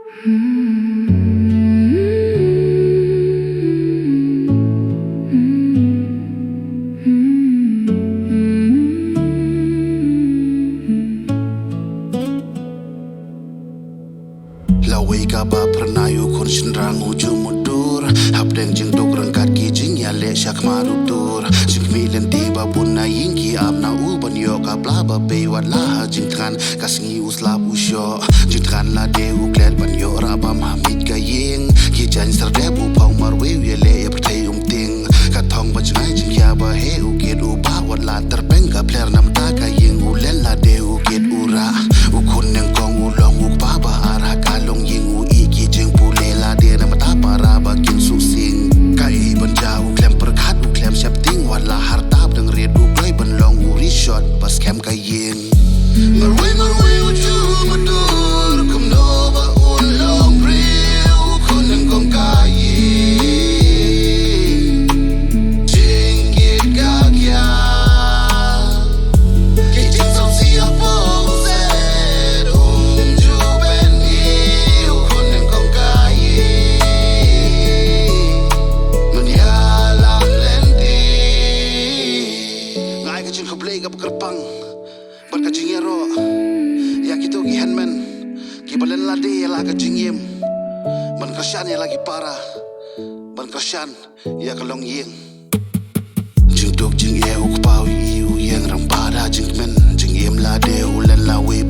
Lawai kaba pernah yukun senrang ujung mundur Habdeng jeng dok rengkat ki jeng ya lek syak maruptur Jeng milen tiba pun na yingki amna uban yo kapla ba bewat lah jeng tran kasngi uslap usyo Jeng tran la dewu klet ban yo raba mamit gayeng Ki jan serdep upau marwe ya lek ya pertai ting Katong ba jengai jeng ya ba he ukit uba wat la terpeng ka pler nam ta kayeng ulen la dewu kit ura Ukun yang kong ulong uk baba arah kalong ying iki jeng pulela dia nama tapara bakin susing kai ban jauh klem perkat klem siap ting wala harta deng redu play ban long uri shot pas kem kayeng marwe ujung medur kum no ba ulong real kun yang kong kayeng jingit gakya kijing song siapa kerpang ban ka jingero ya gitu ki handman ki balen lade ya la ka jingiem ban kasyan ya lagi para ban kasyan ya kalong yeng jing dok jing e uk pau yu yang rang pada jing men jingiem lade ulan la we